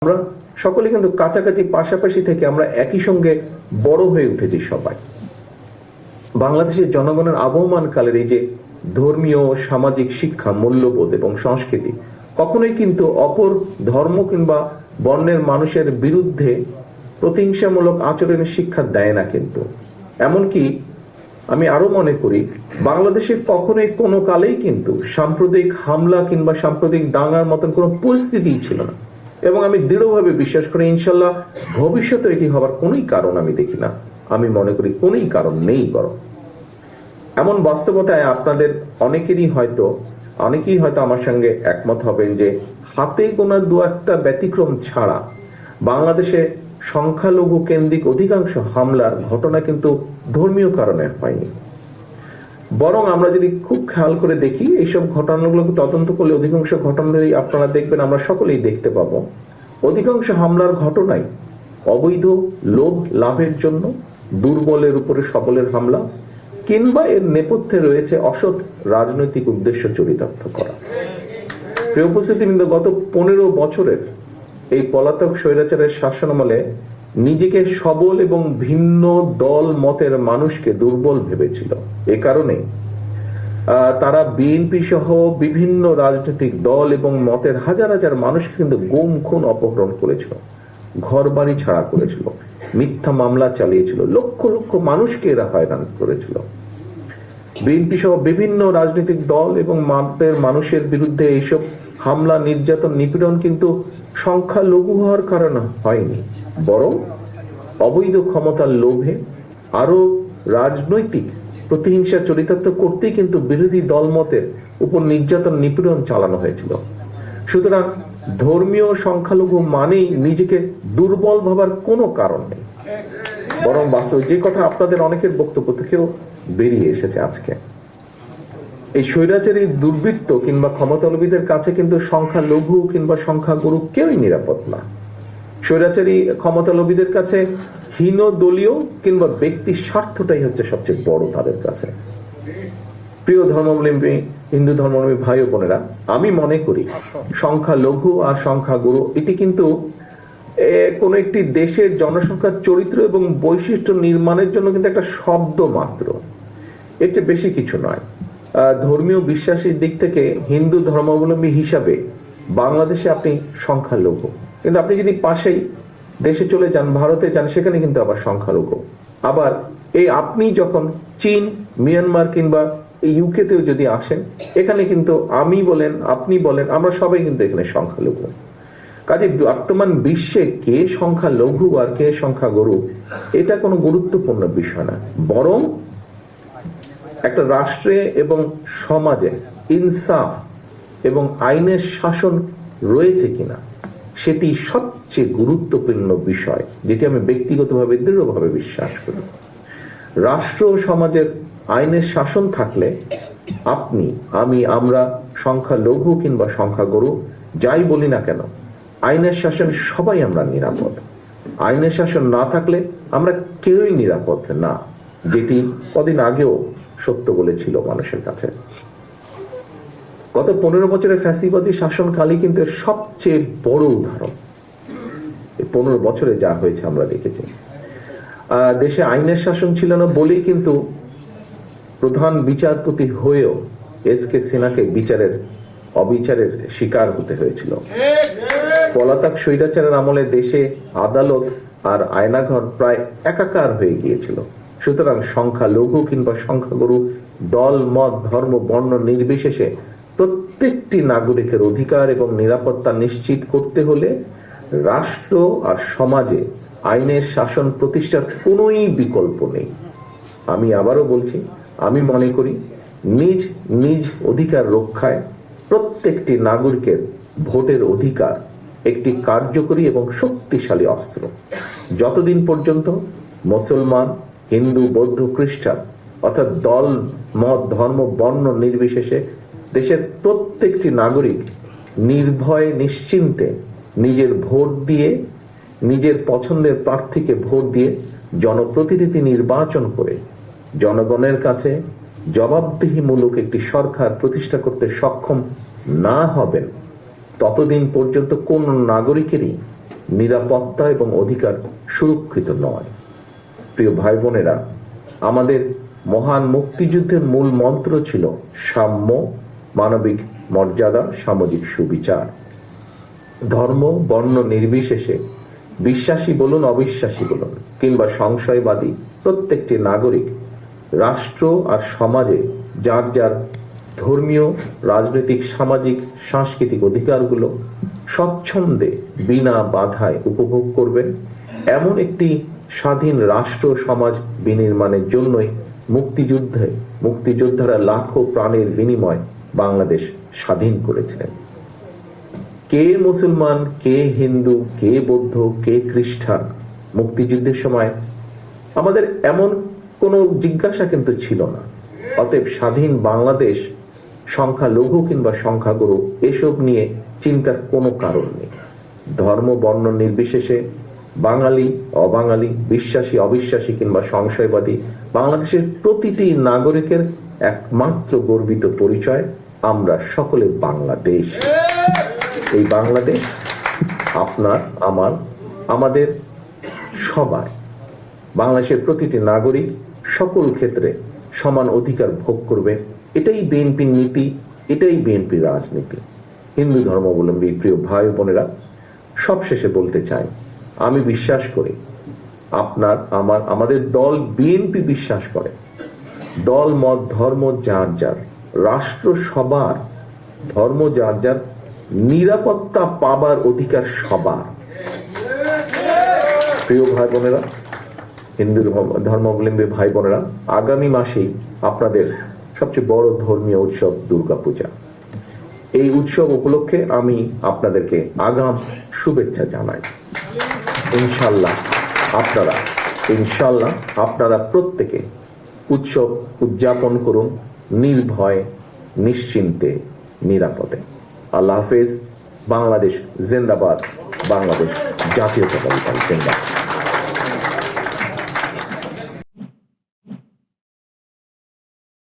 আমরা সকলে কিন্তু কাছাকাছি পাশাপাশি থেকে আমরা একই সঙ্গে বড় হয়ে উঠেছি সবাই। বাংলাদেশের জনগণের আবহমান কালের এই যে ধর্মীয় সামাজিক শিক্ষা, মূল্যবোধ এবং সংস্কৃতি কখনোই কিন্তু অপর ধর্ম কিংবা বর্ণের মানুষের বিরুদ্ধে প্রতিহিংসামূলক আচরণের শিক্ষা দেয় না। কিন্তু এমনকি আমি আরো মনে করি বাংলাদেশের কখনোই কোনো কালেই কিন্তু সাম্প্রদায়িক হামলা কিংবা সাম্প্রদায়িক দাঙ্গার মতন কোনো পরিস্থিতিই ছিল না, এবং আমি দৃঢ়ভাবে বিশ্বাস করি ইনশাল্লাহ ভবিষ্যতে এটি হবার কোনোই কারণ আমি দেখি না। আমি মনে করি কোনোই কারণ নেই। বরং এমন বাস্তবতায় আপনাদের অনেকেই হয়তো আমার সঙ্গে একমত হবেন যে হাতে গোনা দু একটা ব্যতিক্রম ছাড়া বাংলাদেশে সংখ্যালঘু কেন্দ্রিক অধিকাংশ হামলার ঘটনা কিন্তু ধর্মীয় কারণে হয়নি। বরং আমরা যদি খুব খেয়াল করে দেখি এইসব ঘটনাগুলোকে তদন্ত করলে অধিকাংশ ঘটনাই আপনারা দেখবেন, আমরা সকলেই দেখতে পাবো অধিকাংশ হামলার ঘটনাই অবৈধ লোভ লাভের জন্য দুর্বলের উপরে সবলের হামলা, কিংবা এর নেপথ্যে রয়েছে অসৎ রাজনৈতিক উদ্দেশ্য চরিতার্থ করা। প্রিয় উপস্থিতিবৃন্দ, গত 15 বছরের এই পলাতক স্বৈরাচারের শাসনামলে নিজেকে সবল এবং ভিন্ন দল মতের মানুষকে দুর্বল ভেবেছিল। এ কারণে তারা বিএনপি সহ বিভিন্ন রাজনৈতিক দল এবং মতের হাজার হাজার মানুষকে কিন্তু গুম খুন অপহরণ করেছিল, ঘর বাড়ি ছাড়া করেছিল, মিথ্যা মামলা চালিয়েছিল, লক্ষ লক্ষ মানুষকে এরা হয়রান করেছিল। বিএনপি সহ বিভিন্ন রাজনৈতিক দল এবং মতের মানুষের বিরুদ্ধে এইসব হামলা, নির্যাতন, নিপীড়ন কিন্তু সংখ্যালঘু হওয়ার কারণে হয়নি, বরং অবৈধ ক্ষমতার লোভে আরো রাজনৈতিক প্রতিহিংসা চরিতার্থ করতেই কিন্তু বিরোধী দলমতের উপর নির্যাতন, নিপীড়ন চালানো হয়েছিল। সুতরাং ধর্মীয় সংখ্যালঘু মানেই নিজেকে দুর্বল ভাবার কোনো কারণ নেই, বরং বাস্তব যে কথা আপনাদের অনেকের বক্তব্য থেকেও বেরিয়ে এসেছে আজকে, এই স্বৈরাচারী দুর্বৃত্ত কিংবা ক্ষমতালোভীদের কাছে কিন্তু সংখ্যালঘু কিংবা সংখ্যাগুরু কেউই নিরাপদ না। স্বৈরাচারী ক্ষমতালোভীদের কাছে হীন দলীয় কিংবা ব্যক্তি স্বার্থটাই হচ্ছে সবচেয়ে বড় তাদের কাছে। প্রিয় ধর্মাবলম্বী হিন্দু ধর্মাবলম্বী ভাই ও বোনেরা, আমি মনে করি সংখ্যালঘু আর সংখ্যাগুরু এটি কিন্তু কোন একটি দেশের জনসংখ্যার চরিত্র এবং বৈশিষ্ট্য নির্মাণের জন্য কিন্তু একটা শব্দ মাত্র, এর চেয়ে বেশি কিছু নয়। ধর্মীয় বিশ্বাসের দিক থেকে হিন্দু ধর্মাবলম্বী হিসাবে বাংলাদেশে আপনি সংখ্যালঘু, কিন্তু আপনি যদি পাশেই দেশে চলে যান, ভারতে যান, সেখানে কিন্তু আবার সংখ্যালঘু। আবার এই আপনি যখন চীন, মিয়ানমার কিংবা ইউকেতেও যদি আসেন, এখানে কিন্তু আমি বলেন, আপনি বলেন, আমরা সবাই কিন্তু এখানে সংখ্যালঘু। কাজে বর্তমান বিশ্বে কে সংখ্যালঘু আর কে সংখ্যাগুরু এটা কোনো গুরুত্বপূর্ণ বিষয় না, বরং একটা রাষ্ট্রে এবং সমাজে ইনসাফ এবং আইনের শাসন রয়েছে কিনা সেটি সবচেয়ে গুরুত্বপূর্ণ বিষয়, যেটি আমি ব্যক্তিগতভাবে দৃঢ়ভাবে বিশ্বাস করি। রাষ্ট্র ও সমাজের আইনের শাসন থাকলে আপনি, আমি, আমরা সংখ্যালঘু কিংবা সংখ্যাগুরু যাই বলি না কেন, আইনের শাসন সবাই আমরা নিরাপদ। আইনের শাসন না থাকলে আমরা কেউই নিরাপদ না, যেটি কদিন আগেও সত্য বলেছিল মানুষের কাছে। গত 15 বছরের ফ্যাসিবাদী শাসনকালই কিন্তু সবচেয়ে বড় উদাহরণ। 15 বছরে যা হয়েছে আমরা দেখেছি। দেশে আইনের শাসন ছিল না বলেই কিন্তু প্রধান বিচারপতি হয়েও এস.কে. সিনহাকে অবিচারের শিকার হতে হয়েছিল। পলাতক স্বৈরাচারের আমলে দেশে আদালত আর আয়নাঘর প্রায় একাকার হয়ে গিয়েছিল। সুতরাং সংখ্যালঘু কিংবা সংখ্যাগুরু, দল, মত, ধর্ম, বর্ণ নির্বিশেষে প্রত্যেকটি নাগরিকের অধিকার এবং নিরাপত্তা নিশ্চিত করতে হলে রাষ্ট্র আর সমাজে আইনের শাসন প্রতিষ্ঠার কোনোই বিকল্প নেই। আমি আবারও বলছি, আমি মনে করি নিজ নিজ অধিকার রক্ষায় প্রত্যেকটি নাগরিকের ভোটের অধিকার একটি কার্যকরী এবং শক্তিশালী অস্ত্র। যতদিন পর্যন্ত মুসলমান, হিন্দু, বৌদ্ধ, খ্রিস্টান অর্থাৎ দল, মত, ধর্ম, বর্ণ নির্বিশেষে দেশের প্রত্যেকটি নাগরিক নির্ভয়ে নিশ্চিন্তে নিজের ভোট দিয়ে, নিজের পছন্দের প্রার্থীকে ভোট দিয়ে জনপ্রতিনিধি নির্বাচন করে জনগণের কাছে জবাবদিহিমূলক একটি সরকার প্রতিষ্ঠা করতে সক্ষম না হবেন, ততদিন পর্যন্ত কোন নাগরিকেরই নিরাপত্তা এবং অধিকার সুরক্ষিত নয়। প্রিয় ভাই বোনেরা, আমাদের মহান মুক্তিযুদ্ধের মূল মন্ত্র ছিল সাম্য, মানবিক মর্যাদা, সামাজিক সুবিচার। ধর্ম বর্ণ নির্বিশেষে, বিশ্বাসী বলুন অবিশ্বাসী বলুন কিংবা সংশয়বাদী, প্রত্যেকটি নাগরিক রাষ্ট্র আর সমাজে যার যার ধর্মীয়, রাজনৈতিক, সামাজিক, সাংস্কৃতিক অধিকারগুলো স্বচ্ছন্দে বিনা বাধায় উপভোগ করবেন, এমন একটি স্বাধীন রাষ্ট্র সমাজ বিনির্মাণের জন্যই মুক্তিযোদ্ধারা লাখো প্রাণের বিনিময় বাংলাদেশ স্বাধীন করেছিলেন। কে মুসলমান, কে হিন্দু, কে বৌদ্ধ, কে খ্রিস্টান, মুক্তিযুদ্ধের সময় আমাদের এমন কোনো জিজ্ঞাসা কিন্তু ছিল না। অতএব স্বাধীন বাংলাদেশ সংখ্যালঘু কিংবা সংখ্যাগুরু এসব নিয়ে চিন্তার কোনো কারণ নেই। ধর্ম বর্ণ নির্বিশেষে, বাঙালি অবাঙালি, বিশ্বাসী অবিশ্বাসী কিংবা সংশয়বাদী, বাংলাদেশের প্রতিটি নাগরিকের একমাত্র গর্বিত পরিচয়, আমরা সকলে বাংলাদেশ। এই বাংলাদেশ আপনার, আমার, আমাদের সবার। বাংলাদেশের প্রতিটি নাগরিক সকল ক্ষেত্রে সমান অধিকার ভোগ করবে। এটাই বিএনপির নীতি, এটাই বিএনপির রাজনীতি। হিন্দু ধর্মাবলম্বী প্রিয় ভাই বোনেরা, সবশেষে বলতে চাই, আমি বিশ্বাস করি, আপনার, আমাদের দল বিএনপি বিশ্বাস করে, দল মত ধর্ম যার যার, রাষ্ট্র সবার, ধর্ম যার যার, নিরাপত্তা পাবার অধিকার সবার। প্রিয় ভাই বোনেরা, হিন্দু ধর্মাবলম্বী ভাই বোনেরা, আগামী মাসেই আপনাদের সবচেয়ে বড় ধর্মীয় উৎসব দুর্গাপূজা। এই উৎসব উপলক্ষে আমি আপনাদেরকে আগাম শুভেচ্ছা জানাই। ইনশাল্লাহ আপনারা প্রত্যেকে উৎসব উদযাপন করুন নির্ভয়ে, নিশ্চিন্তে, নিরাপদে। আল্লাহ হাফেজ। বাংলাদেশ জিন্দাবাদ। বাংলাদেশ জাতীয়তাবাদী দল জিন্দাবাদ।